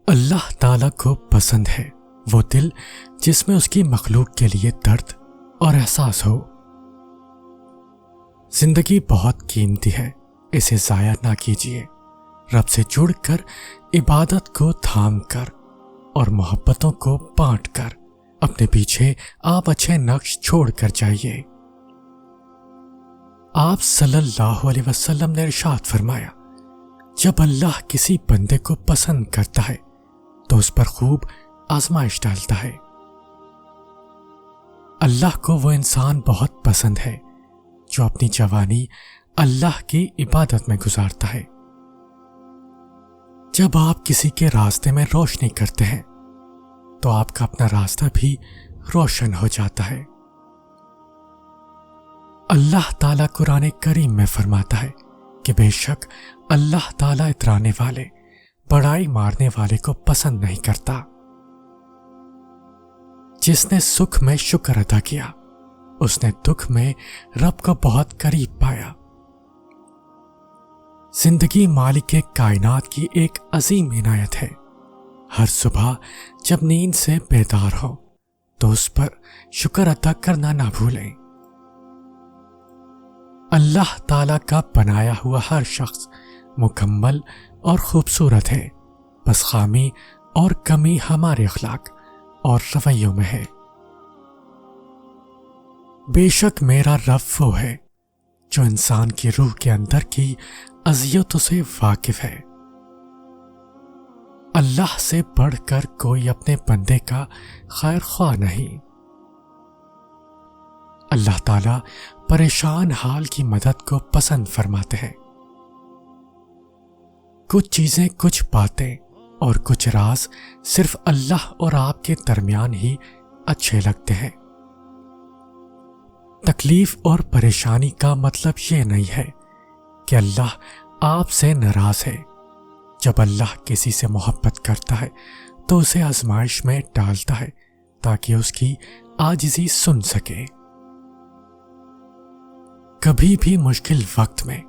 اللہ تعالیٰ کو پسند ہے وہ دل جس میں اس کی مخلوق کے لیے درد اور احساس ہو۔ زندگی بہت قیمتی ہے، اسے ضائع نہ کیجیے۔ رب سے جڑ کر، عبادت کو تھام کر اور محبتوں کو بانٹ کر اپنے پیچھے آپ اچھے نقش چھوڑ کر جائیے۔ آپ صلی اللہ علیہ وسلم نے ارشاد فرمایا، جب اللہ کسی بندے کو پسند کرتا ہے تو اس پر خوب آزمائش ڈالتا ہے۔ اللہ کو وہ انسان بہت پسند ہے جو اپنی جوانی اللہ کی عبادت میں گزارتا ہے۔ جب آپ کسی کے راستے میں روشنی کرتے ہیں تو آپ کا اپنا راستہ بھی روشن ہو جاتا ہے۔ اللہ تعالیٰ قرآن کریم میں فرماتا ہے کہ بے شک اللہ تعالیٰ اترانے والے، بڑائی مارنے والے کو پسند نہیں کرتا۔ جس نے سکھ میں شکر ادا کیا اس نے دکھ میں رب کو بہت قریب پایا۔ زندگی مالک کائنات کی ایک عظیم عنایت ہے۔ ہر صبح جب نیند سے بیدار ہو تو اس پر شکر ادا کرنا نہ بھولیں۔ اللہ تعالیٰ کا بنایا ہوا ہر شخص مکمل اور خوبصورت ہے، بس خامی اور کمی ہمارے اخلاق اور رویوں میں ہے۔ بے شک میرا رب وہ ہے جو انسان کی روح کے اندر کی اذیتوں سے واقف ہے۔ اللہ سے بڑھ کر کوئی اپنے بندے کا خیر خواہ نہیں۔ اللہ تعالیٰ پریشان حال کی مدد کو پسند فرماتے ہیں۔ کچھ چیزیں، کچھ باتیں اور کچھ راز صرف اللہ اور آپ کے درمیان ہی اچھے لگتے ہیں۔ تکلیف اور پریشانی کا مطلب یہ نہیں ہے کہ اللہ آپ سے ناراض ہے۔ جب اللہ کسی سے محبت کرتا ہے تو اسے آزمائش میں ڈالتا ہے تاکہ اس کی عاجزی سن سکے۔ کبھی بھی مشکل وقت میں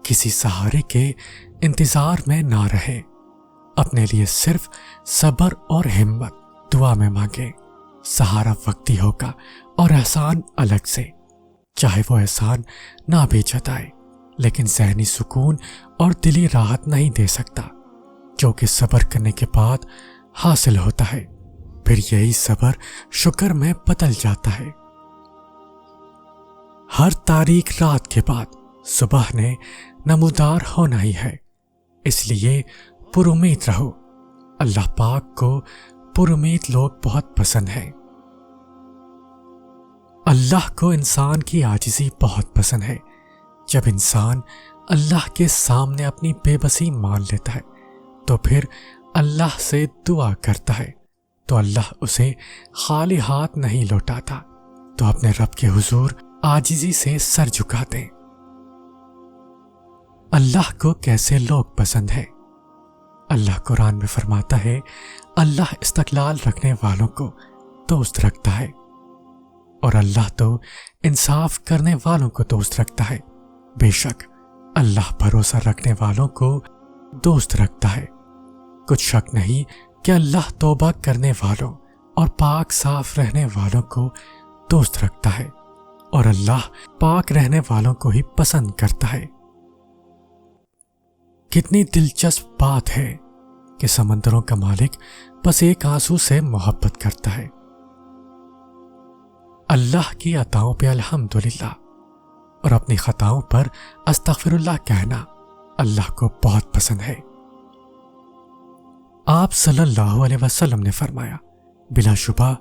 کسی سہارے کے انتظار میں نہ رہے، اپنے لیے صرف صبر اور ہمت دعا میں مانگے۔ سہارا وقتی ہوگا اور احسان الگ سے، چاہے وہ احسان نہ بھی جتائے، لیکن ذہنی سکون اور دلی راحت نہیں دے سکتا جو کہ صبر کرنے کے بعد حاصل ہوتا ہے۔ پھر یہی صبر شکر میں بدل جاتا ہے۔ ہر تاریک رات کے بعد صبح نے نمودار ہونا ہی ہے، اس لیے پر امید رہو۔ اللہ پاک کو پر امید لوگ بہت پسند ہیں۔ اللہ کو انسان کی عاجزی بہت پسند ہے۔ جب انسان اللہ کے سامنے اپنی بے بسی مان لیتا ہے تو پھر اللہ سے دعا کرتا ہے تو اللہ اسے خالی ہاتھ نہیں لوٹاتا، تو اپنے رب کے حضور عاجزی سے سر جھکا دیں۔ اللہ کو کیسے لوگ پسند ہیں؟ اللہ قرآن میں فرماتا ہے، اللہ استقلال رکھنے والوں کو دوست رکھتا ہے، اور اللہ تو انصاف کرنے والوں کو دوست رکھتا ہے۔ بے شک اللہ بھروسہ رکھنے والوں کو دوست رکھتا ہے۔ کچھ شک نہیں کہ اللہ توبہ کرنے والوں اور پاک صاف رہنے والوں کو دوست رکھتا ہے، اور اللہ پاک رہنے والوں کو ہی پسند کرتا ہے۔ کتنی دلچسپ بات ہے کہ سمندروں کا مالک بس ایک آنسو سے محبت کرتا ہے۔ اللہ کی عطاؤں پہ الحمدللہ اور اپنی خطاؤں پر استغفر اللہ کہنا اللہ کو بہت پسند ہے۔ آپ صلی اللہ علیہ وسلم نے فرمایا، بلا شبہ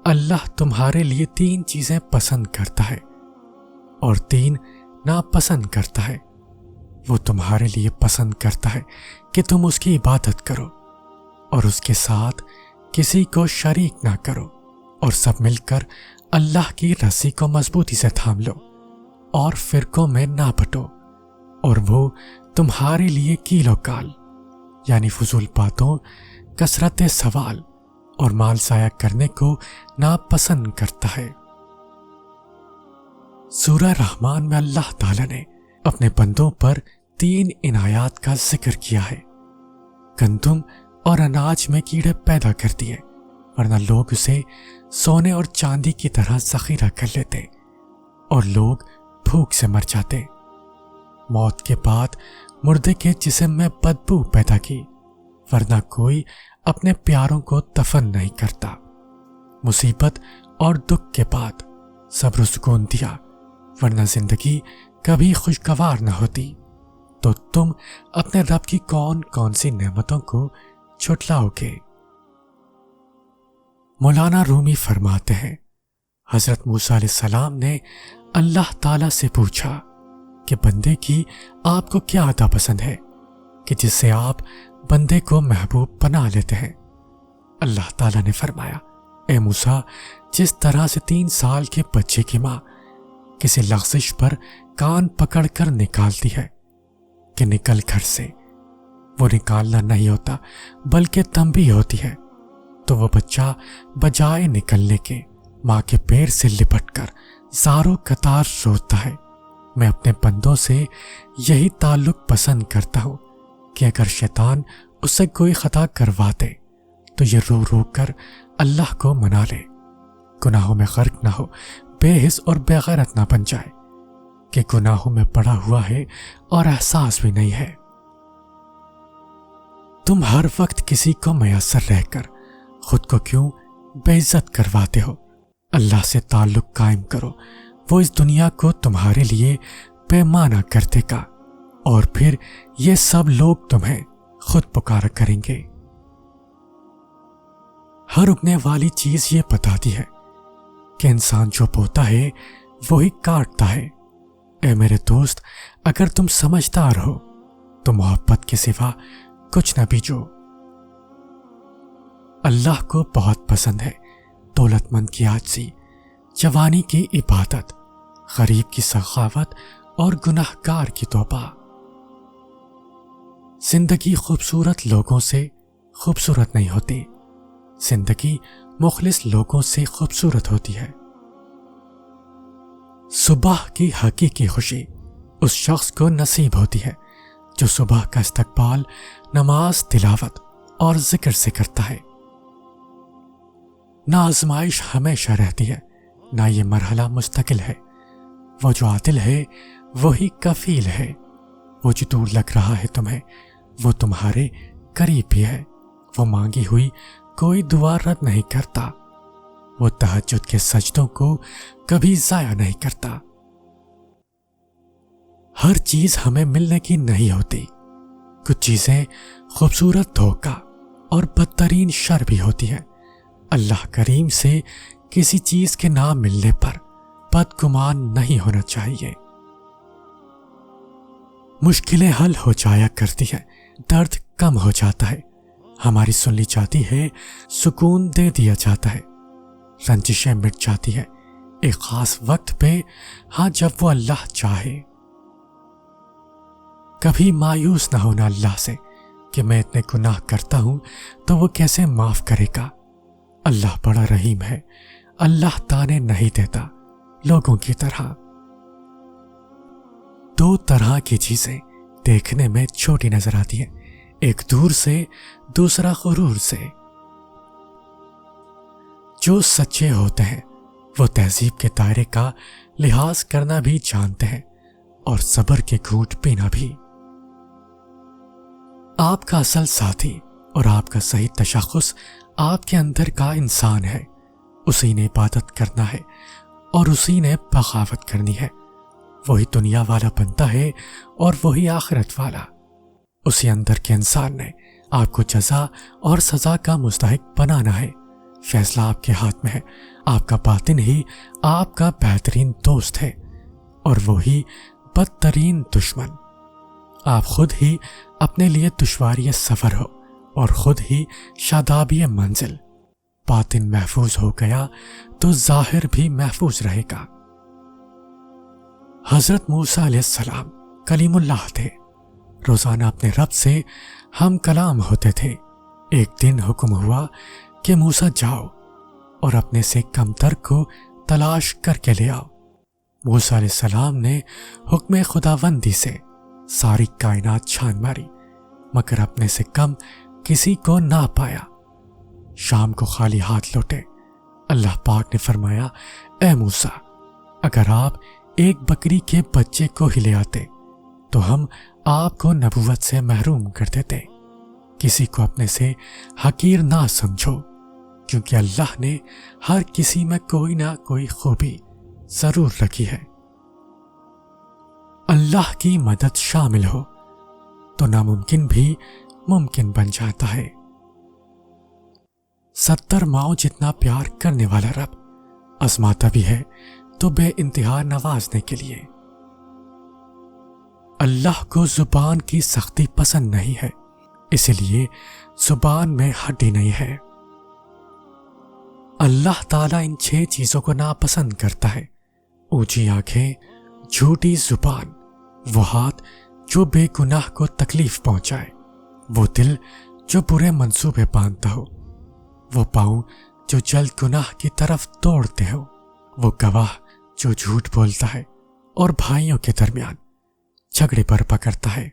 اللہ تمہارے لیے 3 چیزیں پسند کرتا ہے اور 3 ناپسند کرتا ہے۔ وہ تمہارے لیے پسند کرتا ہے کہ تم اس کی عبادت کرو اور اس کے ساتھ کسی کو شریک نہ کرو، اور سب مل کر اللہ کی رسی کو مضبوطی سے تھام لو اور فرقوں میں نہ بٹو۔ اور وہ تمہارے لیے کیل و کال یعنی فضول باتوں، کثرت سوال اور مال ضائع کرنے کو ناپسند کرتا ہے۔ سورہ رحمان میں اللہ تعالیٰ نے اپنے بندوں پر 3 عنایات کا ذکر کیا ہے، گندم اور اناج میں کیڑے پیدا کرتی ہے، ورنہ لوگ اسے سونے اور چاندی کی طرح ذخیرہ کر لیتے اور لوگ بھوک سے مر جاتے۔ موت کے بعد مردے کے جسم میں بدبو پیدا کی، ورنہ کوئی اپنے پیاروں کو دفن نہیں کرتا۔ مصیبت اور دکھ کے بعد صبر و سکون دیا، ورنہ زندگی کبھی خوشگوار نہ ہوتی۔ تو تم اپنے رب کی کون کون سی نعمتوں کو جھٹلاؤ گے؟ مولانا رومی فرماتے ہیں، حضرت موسیٰ علیہ السلام نے اللہ تعالیٰ سے پوچھا کہ بندے کی آپ کو کیا عطا پسند ہے کہ جس سے آپ بندے کو محبوب بنا لیتے ہیں؟ اللہ تعالیٰ نے فرمایا، اے موسیٰ، جس طرح سے 3 سال کے بچے کی ماں کسی لغزش پر کان پکڑ کر نکالتی ہے کہ نکل گھر سے، وہ نکالنا نہیں ہوتا بلکہ تنبیہ ہوتی ہے، تو وہ بچہ بجائے نکلنے کے ماں کے پیر سے لپٹ کر زاروں قطار روتا ہے۔ میں اپنے بندوں سے یہی تعلق پسند کرتا ہوں کہ اگر شیطان اس سے کوئی خطا کروا دے تو یہ رو رو کر اللہ کو منا لے، گناہوں میں غرق نہ ہو، بے حس اور بے غیرت نہ بن جائے کہ گناہوں میں پڑا ہوا ہے اور احساس بھی نہیں ہے۔ تم ہر وقت کسی کو میسر رہ کر خود کو کیوں بے عزت کرواتے ہو؟ اللہ سے تعلق قائم کرو، وہ اس دنیا کو تمہارے لیے پیمانہ کر دے گا اور پھر یہ سب لوگ تمہیں خود پکارا کریں گے۔ ہر اگنے والی چیز یہ بتاتی ہے کہ انسان جو بوتا ہے وہی کاٹتا ہے۔ اے میرے دوست، اگر تم سمجھدار ہو تو محبت کے سوا کچھ نہ بیجو۔ اللہ کو بہت پسند ہے دولت مند کی عاجزی، جوانی کی عبادت، غریب کی سخاوت اور گناہ گار کی توبہ۔ زندگی خوبصورت لوگوں سے خوبصورت نہیں ہوتی، زندگی مخلص لوگوں سے خوبصورت ہوتی ہے۔ صبح کی حقیقی خوشی اس شخص کو نصیب ہوتی ہے جو صبح کا استقبال نماز، تلاوت اور ذکر سے کرتا ہے۔ نہ آزمائش ہمیشہ رہتی ہے، نہ یہ مرحلہ مستقل ہے۔ وہ جو عادل ہے وہی کفیل ہے، وہ جو دور لگ رہا ہے تمہیں وہ تمہارے قریب بھی ہے۔ وہ مانگی ہوئی کوئی دعا رد نہیں کرتا، وہ تہجد کے سجدوں کو کبھی ضائع نہیں کرتا۔ ہر چیز ہمیں ملنے کی نہیں ہوتی، کچھ چیزیں خوبصورت دھوکہ اور بدترین شر بھی ہوتی ہیں۔ اللہ کریم سے کسی چیز کے نہ ملنے پر بدگمان نہیں ہونا چاہیے۔ مشکلیں حل ہو جایا کرتی ہیں، درد کم ہو جاتا ہے، ہماری سن لی جاتی ہے، سکون دے دیا جاتا ہے، رنجشیں مٹ جاتی ہیں ایک خاص وقت پہ، ہاں جب وہ اللہ چاہے۔ کبھی مایوس نہ ہونا اللہ سے کہ میں اتنے گناہ کرتا ہوں تو وہ کیسے معاف کرے گا۔ اللہ بڑا رحیم ہے، اللہ تانے نہیں دیتا لوگوں کی طرح۔ 2 طرح کی چیزیں دیکھنے میں چھوٹی نظر آتی ہیں، ایک دور سے، دوسرا غرور سے۔ جو سچے ہوتے ہیں وہ تہذیب کے دائرے کا لحاظ کرنا بھی جانتے ہیں اور صبر کے گھونٹ پینا بھی۔ آپ کا اصل ساتھی اور آپ کا صحیح تشخص آپ کے اندر کا انسان ہے، اسی نے عبادت کرنا ہے اور اسی نے بغاوت کرنی ہے۔ وہی دنیا والا بنتا ہے اور وہی آخرت والا۔ اسی اندر کے انسان نے آپ کو جزا اور سزا کا مستحق بنانا ہے۔ فیصلہ آپ کے ہاتھ میں ہے، آپ کا باطن ہی آپ کا بہترین دوست ہے اور وہی بدترین دشمن۔ آپ خود ہی اپنے لیے دشواری سفر ہو اور خود ہی شادابی منزل۔ باطن محفوظ ہو گیا تو ظاہر بھی محفوظ رہے گا۔ حضرت موسیٰ علیہ السلام کلیم اللہ تھے، روزانہ اپنے رب سے ہم کلام ہوتے تھے۔ ایک دن حکم ہوا کہ موسیٰ جاؤ اور اپنے سے کمتر کو تلاش کر کے لے آؤ۔ موسیٰ علیہ السلام نے حکم خداوندی سے ساری کائنات چھان ماری، مگر اپنے سے کم کسی کو نہ پایا۔ شام کو خالی ہاتھ لوٹے۔ اللہ پاک نے فرمایا، اے موسیٰ، اگر آپ ایک بکری کے بچے کو ہی لے آتے تو ہم آپ کو نبوت سے محروم کر دیتے۔ کسی کو اپنے سے حقیر نہ سمجھو، کیونکہ اللہ نے ہر کسی میں کوئی نہ کوئی خوبی ضرور رکھی ہے۔ اللہ کی مدد شامل ہو تو ناممکن بھی ممکن بن جاتا ہے۔ 70 ماؤں جتنا پیار کرنے والا رب آزماتا بھی ہے تو بے انتہا نوازنے کے لیے۔ اللہ کو زبان کی سختی پسند نہیں ہے، اسی لیے زبان میں ہڈی نہیں ہے۔ اللہ تعالیٰ ان 6 چیزوں کو ناپسند کرتا ہے: اونچی آنکھیں، جھوٹی زبان، وہ ہاتھ جو بے گناہ کو تکلیف پہنچائے، وہ دل جو برے منصوبے باندھتا ہو، وہ پاؤں جو جلد گناہ کی طرف دوڑتے ہو، وہ گواہ جو جھوٹ بولتا ہے اور بھائیوں کے درمیان جھگڑے برپا کرتا ہے۔